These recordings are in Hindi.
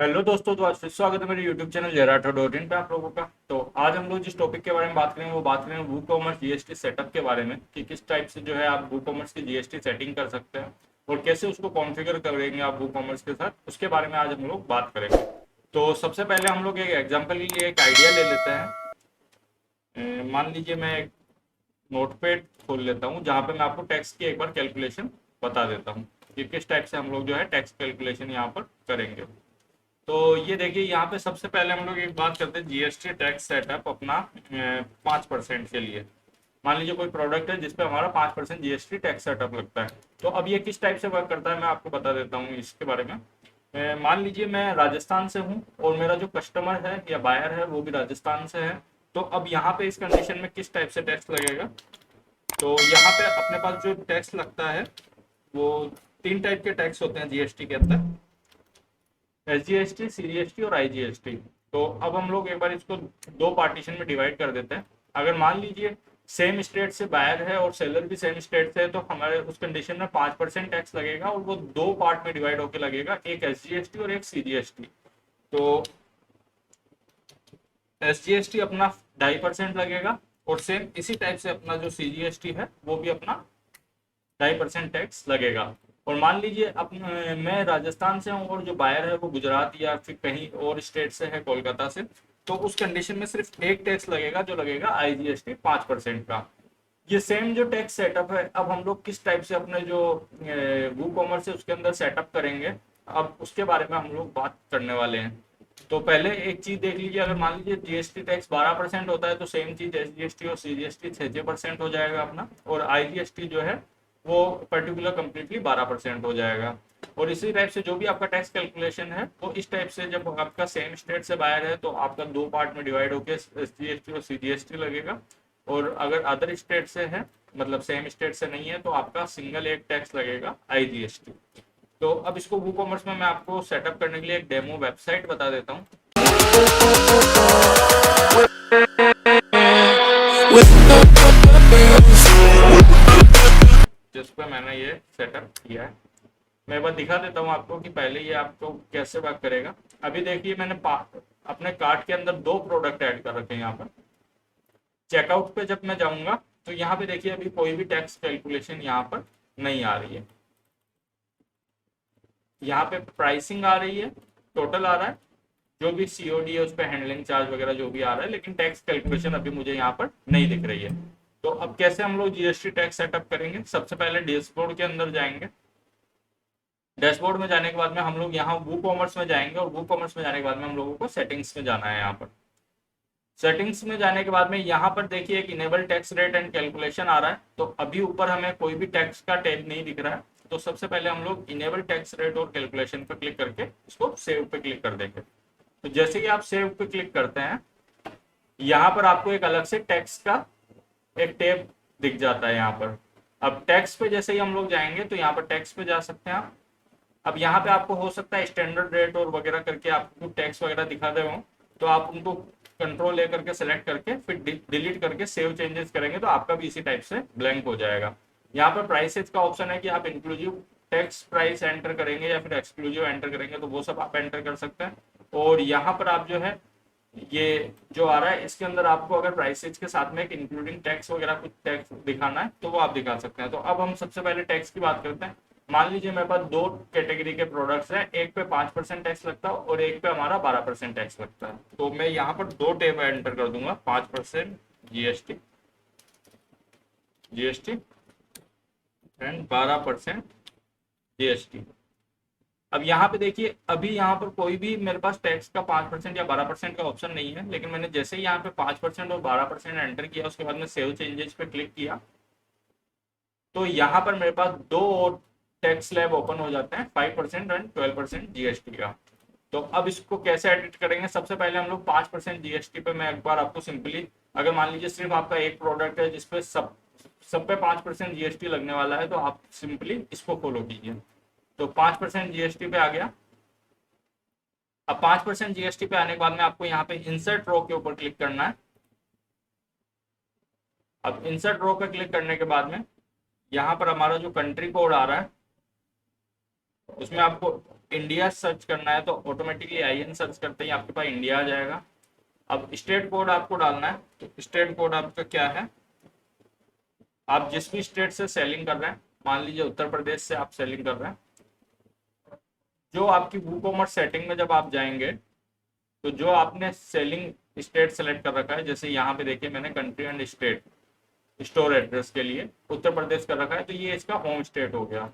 हेलो दोस्तों, तो आज फिर स्वागत है मेरे यूट्यूब चैनल जेराटो.इन पे आप लोगों का। तो आज हम लोग जिस टॉपिक के बारे में बात करेंगे वो बात करेंगे वू कॉमर्स जीएसटी सेटअप के बारे में कि किस टाइप से जो है आप वू कॉमर्स की जीएसटी सेटिंग कर सकते हैं और कैसे उसको कॉन्फ़िगर करेंगे आप वू कॉमर्स के साथ, उसके बारे में आज हम लोग बात करेंगे। तो सबसे पहले हम लोग एक एग्जाम्पल के लिए एक आइडिया ले लेते हैं। मान लीजिए मैं एक नोटपैड खोल लेता हूँ जहाँ पे मैं आपको टैक्स की एक बार कैलकुलेशन बता देता हूँ कि किस टाइप से हम लोग जो है टैक्स कैलकुलेशन यहाँ पर करेंगे। तो ये देखिए, यहाँ पे सबसे पहले हम लोग एक बात करते हैं जीएसटी टैक्स सेटअप अपना 5% के लिए। मान लीजिए कोई प्रोडक्ट है जिसपे हमारा 5% जीएसटी टैक्स सेटअप लगता है। तो अब ये किस टाइप से वर्क करता है मैं आपको बता देता हूँ इसके बारे में। मान लीजिए मैं राजस्थान से हूँ और मेरा जो कस्टमर है या बायर है वो भी राजस्थान से है। तो अब यहाँ पे इस कंडीशन में किस टाइप से टैक्स लगेगा, तो यहाँ पे अपने पास जो टैक्स लगता है वो तीन टाइप के टैक्स होते हैं जीएसटी के अंदर: एसजीएसटी, सीजीएसटी और आईजीएसटी। तो अब हम लोग एक बार इसको दो पार्टीशन में डिवाइड कर देते हैं। अगर मान लीजिए सेम स्टेट से बायर है और सेलर भी सेम स्टेट से है तो हमारे उस कंडीशन में 5% टैक्स लगेगा और वो दो पार्ट में डिवाइड होकर लगेगा, एक एसजीएसटी और एक सीजीएसटी। तो एसजीएसटी अपना 2.5% लगेगा और सेम इसी टाइप से अपना जो सीजीएसटी है वो भी अपना 2.5% टैक्स लगेगा। और मान लीजिए अब मैं राजस्थान से हूँ और जो बायर है वो गुजरात या फिर कहीं और स्टेट से है, कोलकाता से। तो उस कंडीशन में सिर्फ एक टैक्स लगेगा जो लगेगा आईजीएसटी 5% का। ये सेम जो टैक्स सेटअप है, अब हम लोग किस टाइप से अपने जो वू कॉमर्स है उसके अंदर सेटअप करेंगे, अब उसके बारे में हम लोग बात करने वाले हैं। तो पहले एक चीज देख लीजिए, अगर मान लीजिए जीएसटी टैक्स 12% होता है तो सेम चीज एसजीएसटी और सीजीएसटी 6% हो जाएगा अपना, और आईजीएसटी जो है वो पर्टिकुलर कंप्लीटली 12% हो जाएगा। और इसी टाइप से जो भी आपका टैक्स कैलकुलेशन है वो इस टाइप से, जब आपका सेम स्टेट से बाहर है तो आपका दो पार्ट में डिवाइड होकर एसजीएसटी और सीजीएसटी लगेगा। और अगर अदर स्टेट से है, मतलब सेम स्टेट से नहीं है, तो आपका सिंगल एक टैक्स लगेगा आईजीएसटी। तो अब इसको वू कॉमर्स में मैं आपको सेटअप करने के लिए एक डेमो वेबसाइट बता देता हूँ जिस पे मैंने ये सेटअप किया है। मैं एक बार दिखा देता हूँ आपको कि पहले ये आपको कैसे वर्क करेगा। अभी देखिए मैंने अपने कार्ट के अंदर दो प्रोडक्ट ऐड कर रखे हैं यहाँ पर। चेकआउट पे जब मैं जाऊंगा तो यहाँ पे देखिए अभी कोई भी टैक्स कैलकुलेशन यहाँ पर नहीं आ रही है। यहाँ पे प्राइसिंग आ रही है, टोटल आ रहा है, जो भी सीओडी है उस पर हैंडलिंग चार्ज वगैरह जो भी आ रहा है, लेकिन टैक्स कैलकुलेशन अभी मुझे यहाँ पर नहीं दिख रही है। तो अब कैसे हम लोग जीएसटी टैक्स सेटअप करेंगे, सबसे पहले डैशबोर्ड के अंदर जाएंगे। डैशबोर्ड में जाने के बाद में हम लोग यहाँ वू कॉमर्स में जाएंगे और वू कॉमर्स में जाने के बाद में हम लोगों को सेटिंग्स में जाना है। यहाँ पर सेटिंग्स में जाने के बाद में यहाँ पर देखिए एक enable tax rate and calculation आ रहा है। तो अभी ऊपर हमें कोई भी टैक्स का टैब नहीं दिख रहा है, तो सबसे पहले हम लोग इनेबल टैक्स रेट और कैलकुलेशन पर क्लिक करके इसको सेव पे क्लिक कर देंगे। तो जैसे कि आप सेव पे क्लिक करते हैं, यहाँ पर आपको एक अलग से टैक्स का एक टैब दिख जाता है यहाँ पर। अब टैक्स पे जैसे ही हम लोग जाएंगे तो यहाँ पर टैक्स पे जा सकते हैं आप। अब यहाँ पे आपको हो सकता है स्टैंडर्ड रेट और वगैरह करके आपको टैक्स वगैरह दिखा दे हो, तो आप उनको कंट्रोल ए करके सेलेक्ट करके फिर डिलीट करके सेव चेंजेस करेंगे तो आपका भी इसी टाइप से ब्लैंक हो जाएगा। यहाँ पर प्राइसेस का ऑप्शन है कि आप इंक्लूसिव टैक्स प्राइस एंटर करेंगे या फिर एक्सक्लूसिव एंटर करेंगे, तो वो सब आप एंटर कर सकते हैं। और यहाँ पर आप जो है ये जो आ रहा है इसके अंदर आपको अगर प्राइसेज के साथ में एक इंक्लूडिंग टैक्स वगैरह कुछ टैक्स दिखाना है तो वो आप दिखा सकते हैं। तो अब हम सबसे पहले टैक्स की बात करते हैं। मान लीजिए मेरे पास दो कैटेगरी के प्रोडक्ट्स हैं, एक पे 5% टैक्स लगता है और एक पे हमारा 12% टैक्स लगता है। तो मैं यहाँ पर दो टेब एंटर कर दूंगा, 5% जीएसटी जीएसटी एंड 12% जीएसटी। अब यहाँ पे देखिए अभी यहाँ पर कोई भी मेरे पास टैक्स का 5% या 12% का ऑप्शन नहीं है, लेकिन मैंने जैसे ही यहाँ पे 5% और 12% एंटर किया उसके बाद में सेव चेंजेस पे क्लिक किया तो यहाँ पर मेरे पास दो और टैक्स स्लैब ओपन हो जाते हैं, 5% एंड 12% जीएसटी का। तो अब इसको कैसे एडिट करेंगे, सबसे पहले हम लोग 5% जीएसटी पे, मैं एक बार आपको सिंपली, अगर मान लीजिए सिर्फ आपका एक प्रोडक्ट है जिसपे सब पे 5% जीएसटी लगने वाला है तो आप सिंपली इसको फॉलो कीजिए। तो 5% जीएसटी पे आ गया। अब 5% जीएसटी पे आने के बाद में आपको यहाँ पे इंसर्ट रो के ऊपर क्लिक करना है। अब इंसर्ट रो पे क्लिक करने के बाद में यहाँ पर हमारा जो कंट्री कोड आ रहा है उसमें आपको इंडिया सर्च करना है तो ऑटोमेटिकली IN सर्च करते ही आपके पास इंडिया आ जाएगा। अब स्टेट कोड आपको डालना है, तो स्टेट कोड आपका क्या है, आप जिस भी स्टेट से सेलिंग कर रहे हैं, मान लीजिए उत्तर प्रदेश से आप सेलिंग कर रहे हैं, जो आपकी वूकॉमर्स सेटिंग में जब आप जाएंगे तो जो आपने सेलिंग स्टेट सेलेक्ट कर रखा है, जैसे यहाँ पे देखिए मैंने country and state store address के लिए उत्तर प्रदेश कर रखा है, तो ये इसका होम स्टेट हो गया।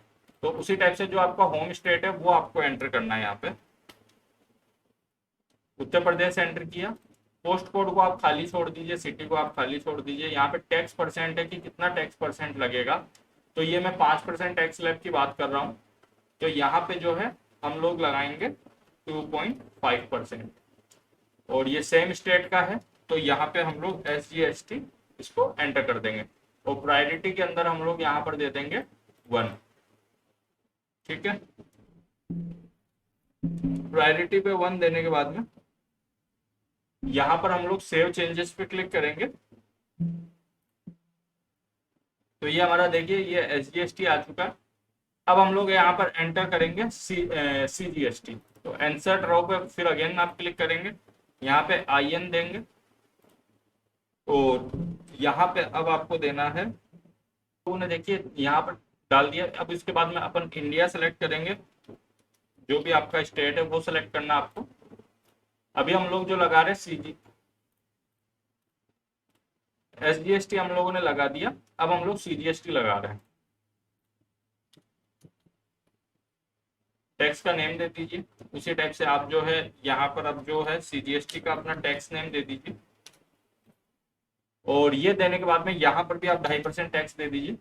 तो उसी टाइप से जो आपका होम स्टेट है वो आपको एंटर करना है। यहाँ पे उत्तर प्रदेश एंटर किया, पोस्ट कोड को आप खाली छोड़ दीजिए, सिटी को आप खाली छोड़ दीजिए। यहाँ पे टैक्स परसेंट है कि कितना टैक्स परसेंट लगेगा, तो ये मैं 5% टैक्स स्लैब की बात कर रहा हूँ, तो यहाँ पे जो है हम लोग लगाएंगे 2.5%। और ये सेम स्टेट का है तो यहाँ पे हम लोग SGST इसको एंटर कर देंगे, और प्रायोरिटी के अंदर हम लोग यहाँ पर दे देंगे 1। ठीक है, प्रायोरिटी पे 1 देने के बाद में यहाँ पर हम लोग सेव चेंजेस पे क्लिक करेंगे, तो ये हमारा देखिए ये SGST आ चुका है। अब हम लोग यहाँ पर एंटर करेंगे CGST, तो इंसर्ट रो पे फिर अगेन आप क्लिक करेंगे, यहाँ पे IN देंगे, और यहाँ पे अब आपको देना है, तो उन्हें देखिए यहाँ पर डाल दिया। अब इसके बाद में अपन इंडिया सेलेक्ट करेंगे, जो भी आपका स्टेट है वो सेलेक्ट करना आपको। अभी हम लोग जो लगा रहे हैं SGST हम लोगों ने लगा दिया, अब हम लोग CGST लगा रहे हैं। टैक्स का नेम दे दीजिए, उसी टाइप से आप जो है यहाँ पर अब जो है CGST का अपना टैक्स नेम दे दीजिए, और ये देने के बाद में यहाँ पर भी आप 2.5% टैक्स दे दीजिए।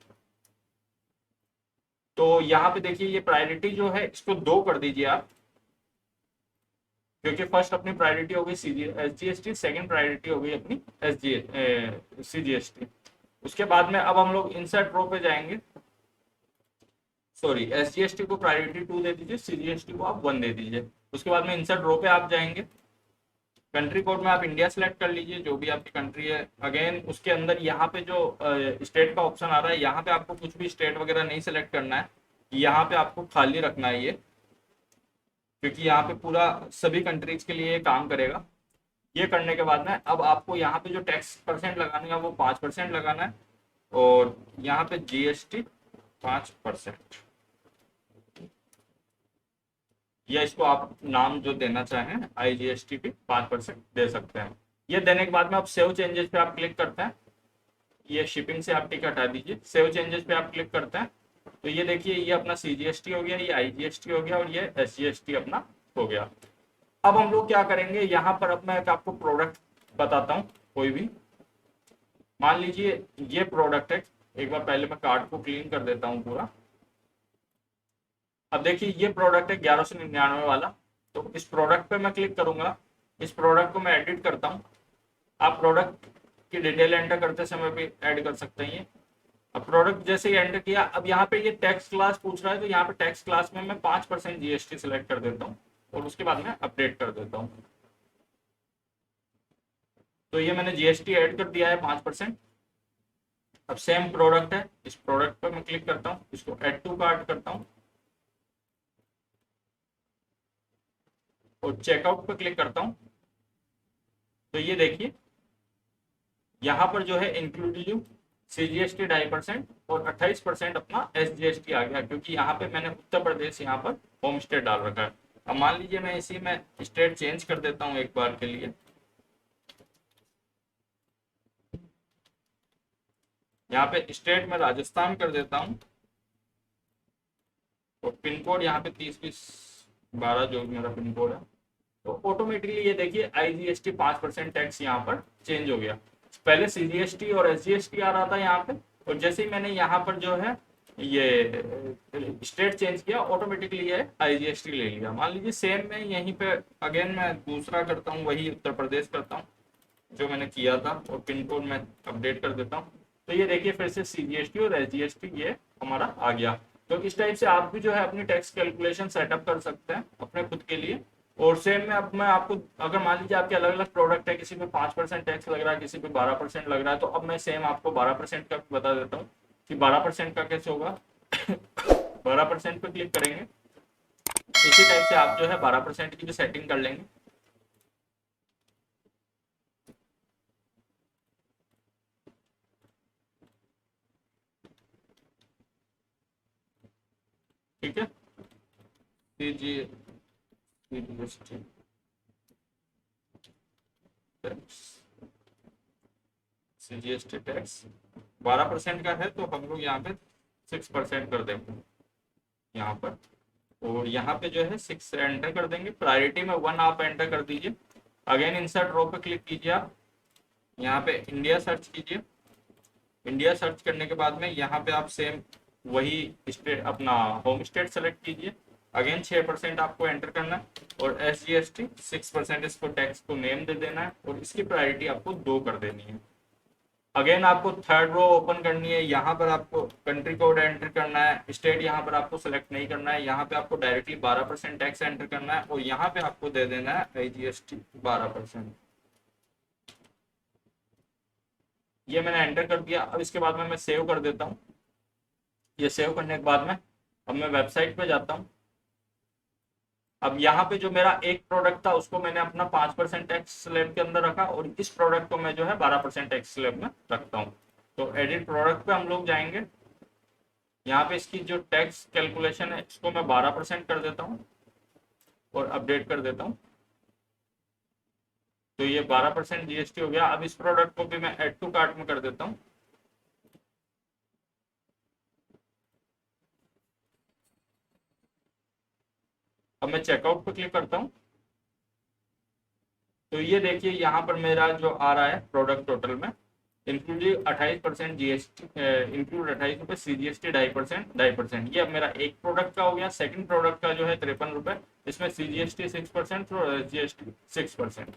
तो यहाँ पे देखिए ये प्रायोरिटी जो है इसको 2 कर दीजिए आप, क्योंकि फर्स्ट अपनी प्रायोरिटी हो गई SGST, सेकंड प्रायोरिटी हो गई अपनी CGST। उसके बाद में अब हम लोग इंसर्ट रो पे जाएंगे, सॉरी SGST को प्रायोरिटी 2 दे दीजिए, CGST को आप 1 दे दीजिए। उसके बाद में इंसर्ट रो पे आप जाएंगे, कंट्री कोड में आप इंडिया सेलेक्ट कर लीजिए, जो भी आपकी कंट्री है। अगेन उसके अंदर यहाँ पे जो स्टेट का ऑप्शन आ रहा है, यहाँ पे आपको कुछ भी स्टेट वगैरह नहीं सेलेक्ट करना है, यहाँ पे आपको खाली रखना है ये, क्योंकि यहाँ पे पूरा सभी कंट्रीज के लिए ये काम करेगा। ये करने के बाद में अब आपको यहाँ पे जो टैक्स परसेंट लगाना है वो 5% लगाना है, और यहाँ पे GST 5%, या इसको आप नाम जो देना चाहें IGST भी 5% दे सकते हैं। ये देने के बाद में आप सेव चेंजेस पे आप क्लिक करते हैं, ये शिपिंग से आप टिक हटा दीजिए, सेव चेंजेस पे आप क्लिक करते हैं, तो ये देखिए ये अपना CGST हो गया, ये IGST हो गया, और ये SGST अपना हो गया। अब हम लोग क्या करेंगे, यहाँ पर अब मैं आपको प्रोडक्ट बताता हूँ कोई भी। मान लीजिए ये प्रोडक्ट है, एक बार पहले मैं कार्ड को क्लीन कर देता हूँ पूरा। अब देखिए ये प्रोडक्ट है 1199 वाला, तो इस प्रोडक्ट पे मैं क्लिक करूंगा, इस प्रोडक्ट को मैं एडिट करता हूँ। आप प्रोडक्ट की डिटेल एंटर करते समय भी ऐड कर सकते हैं। अब प्रोडक्ट जैसे ही एंटर किया, अब यहाँ पे ये टैक्स क्लास पूछ रहा है, तो यहाँ पे टैक्स क्लास में मैं 5% GST सिलेक्ट कर देता हूँ, और उसके बाद में अपडेट कर देता हूँ। तो ये मैंने GST ऐड कर दिया है 5%। अब सेम प्रोडक्ट है, इस प्रोडक्ट पर मैं क्लिक करता हूँ, इसको ऐड टू कार्ट करता हूँ, और चेकआउट पर क्लिक करता हूँ। तो ये देखिए यहाँ पर जो है इंक्लूडिव CGST 2.5% और 28% अपना SGST आ गया, क्योंकि यहाँ पे मैंने उत्तर प्रदेश यहाँ पर होम स्टेट डाल रखा है। अब मान लीजिए मैं इसी में स्टेट चेंज कर देता हूँ एक बार के लिए, यहाँ पे स्टेट में राजस्थान कर देता हूँ, और पिन कोड यहाँ पे 302012 जो मेरा पिन कोड है, तो ऑटोमेटिकली ये देखिए IGST 5% टैक्स यहाँ पर चेंज हो गया। पहले CGST और SGST आ रहा था यहाँ पे, और जैसे ही मैंने यहाँ पर जो है ये स्टेट चेंज किया, ऑटोमेटिकली ये IGST ले लिया। मान लीजिए सेम मैं यहीं पे अगेन मैं दूसरा करता हूँ, वही उत्तर प्रदेश करता हूँ जो मैंने किया था, और पिन कोड में अपडेट कर देता हूँ। तो ये देखिए फिर से CGST और SGST ये हमारा आ गया। तो इस टाइप से आप भी जो है अपनी टैक्स कैलकुलेशन सेटअप कर सकते हैं अपने खुद के लिए। और सेम में अब मैं आपको, अगर मान लीजिए आपके अलग अलग प्रोडक्ट है, किसी पे 5% टैक्स लग रहा है, किसी पे 12% लग रहा है, तो अब मैं सेम आपको 12% का बता देता हूँ कि 12% का कैसे होगा। 12% पे क्लिक करेंगे, इसी टाइप से आप जो है 12% की भी सेटिंग कर लेंगे। ठीक है, CG CGST टैक्स 12% का है, तो हम लोग यहाँ पे 6% कर देंगे यहाँ पर। और यहाँ पे जो है 6 एंटर कर देंगे, प्रायोरिटी में 1 आप एंटर कर दीजिए। अगेन इंसर्ट रो पे क्लिक कीजिए, आप यहाँ पे इंडिया सर्च कीजिए। इंडिया सर्च करने के बाद में यहाँ पे आप सेम वही स्टेट अपना होम स्टेट सेलेक्ट कीजिए। अगेन 6% आपको एंटर करना है और SGST 6% इसको टैक्स को नेम दे देना है और इसकी प्रायोरिटी आपको 2 कर देनी है। अगेन आपको थर्ड रो ओपन करनी है, यहाँ पर आपको कंट्री कोड एंटर करना है, स्टेट यहाँ पर आपको सेलेक्ट नहीं करना है, यहाँ पे आपको डायरेक्टली 12% टैक्स एंटर करना है और यहाँ पे आपको दे देना है IGST 12%। ये मैंने एंटर कर दिया। अब इसके बाद में मैं सेव कर देता हूँ। ये सेव करने के बाद में अब मैं वेबसाइट पे जाता हूँ। अब यहाँ पे जो मेरा एक प्रोडक्ट था उसको मैंने अपना 5% टैक्स स्लैब के अंदर रखा और इस प्रोडक्ट को मैं जो है 12% टैक्स स्लैब में रखता हूँ। तो एडिट प्रोडक्ट पे हम लोग जाएंगे। यहाँ पे इसकी जो टैक्स कैलकुलेशन है इसको मैं 12% कर देता हूँ और अपडेट कर देता हूँ। तो ये 12% GST हो गया। अब इस प्रोडक्ट को भी मैं एड टू कार्ट में कर देता हूँ। अब मैं चेकआउट पे क्लिक करता हूँ। तो ये देखिए यहाँ पर मेरा जो आ रहा है प्रोडक्ट टोटल में इंक्लूडिव 28% GST, इंक्लूड 28 रुपये, CGST 2.5%। ये अब मेरा एक प्रोडक्ट का हो गया। सेकंड प्रोडक्ट का जो है 53 रुपये, इसमें CGST 6% और GST 6%।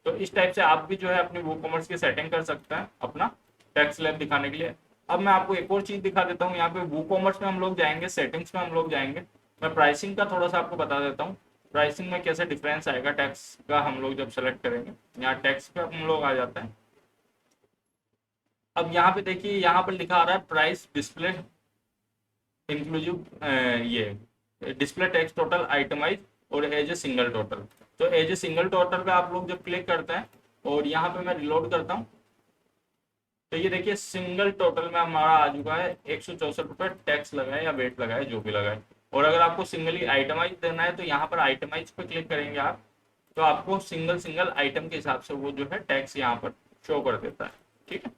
तो इस टाइप से आप भी जो है अपनी WooCommerce की सेटिंग कर सकते हैं अपना टैक्स स्लैब दिखाने के लिए। अब मैं आपको एक और चीज दिखा देता हूँ। यहाँ पे WooCommerce में हम लोग जाएंगे, सेटिंग्स में हम लोग जाएंगे। मैं प्राइसिंग का थोड़ा सा आपको बता देता हूँ। प्राइसिंग में कैसे डिफरेंस आएगा टैक्स का हम लोग जब सेलेक्ट करेंगे। यहाँ टैक्स पे हम लोग आ जाते हैं। अब यहाँ पे देखिए, यहाँ पर लिखा आ रहा है प्राइस डिस्प्ले इंक्लूसिव, ये डिस्प्ले टैक्स टोटल आइटमाइज और एज ए सिंगल टोटल। तो एज ए सिंगल टोटल पे आप लोग जब क्लिक करते हैं और यहाँ पे मैं रिलोड करता हूँ तो ये देखिए सिंगल टोटल में हमारा आ चुका है 164 रुपये टैक्स लगाए या वेट लगाए जो भी लगाए। और अगर आपको सिंगली आइटमाइज देना है तो यहाँ पर आइटमाइज पे क्लिक करेंगे आप, तो आपको सिंगल सिंगल आइटम के हिसाब से वो जो है टैक्स यहाँ पर शो कर देता है। ठीक है,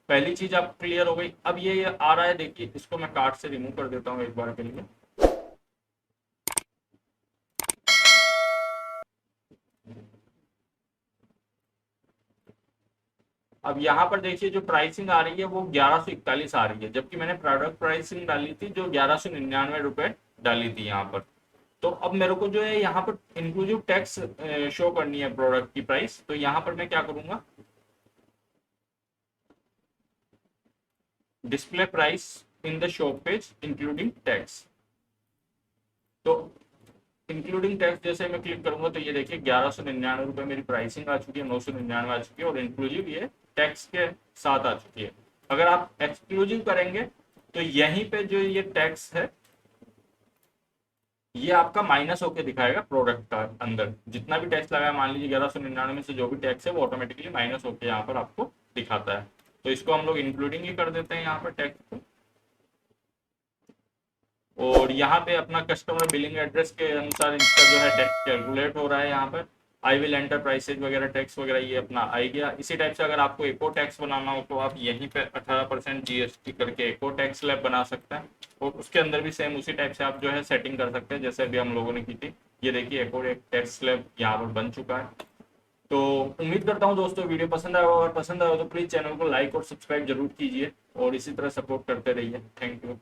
पहली चीज आप क्लियर हो गई। अब ये आ रहा है, देखिए इसको मैं कार्ट से रिमूव कर देता हूँ एक बार के लिए। अब यहाँ पर देखिए जो प्राइसिंग आ रही है वो 1141 आ रही है, जबकि मैंने प्रोडक्ट प्राइसिंग डाली थी जो 1199 रुपए डाली थी यहाँ पर। तो अब मेरे को जो है यहाँ पर इंक्लूसिव टैक्स शो करनी है प्रोडक्ट की प्राइस। तो यहाँ पर मैं क्या करूंगा, display price in the shop page including tax. तो इंक्लूडिंग टैक्स जैसे मैं क्लिक करूंगा तो ये देखिए 1199 रुपये मेरी प्राइसिंग आ चुकी है, 999 आ चुकी है और इंक्लूसिव ये टैक्स के साथ आ चुकी है। अगर आप एक्सक्लूसिव करेंगे तो यहीं पे जो ये टैक्स है ये आपका माइनस होके दिखाएगा प्रोडक्ट का अंदर। जितना भी टैक्स लगाया, मान लीजिए 1199 में से जो भी टैक्स है वो ऑटोमेटिकली माइनस होके यहाँ पर आपको दिखाता है। तो इसको हम लोग इंक्लूडिंग ही कर देते हैं यहाँ पर टैक्स को। और यहाँ पे अपना कस्टमर बिलिंग एड्रेस के अनुसार इसका जो है टैक्स कैलकुलेट हो रहा है। यहाँ पर आई विल एंटर प्राइसेज वगैरह टैक्स वगैरह ये अपना आ गया। इसी टाइप से अगर आपको एक और टैक्स बनाना हो तो आप यहीं पे 18% GST करके एक और टैक्स स्लैब बना सकते हैं और उसके अंदर भी सेम उसी टाइप से आप जो है सेटिंग कर सकते हैं जैसे अभी हम लोगों ने की थी। ये देखिए एक और एक टैक्स स्लैब यहाँ पर बन चुका है। तो उम्मीद करता हूँ दोस्तों वीडियो पसंद आया। अगर पसंद आया तो प्लीज चैनल को लाइक और सब्सक्राइब जरूर कीजिए और इसी तरह सपोर्ट करते रहिए। Thank you.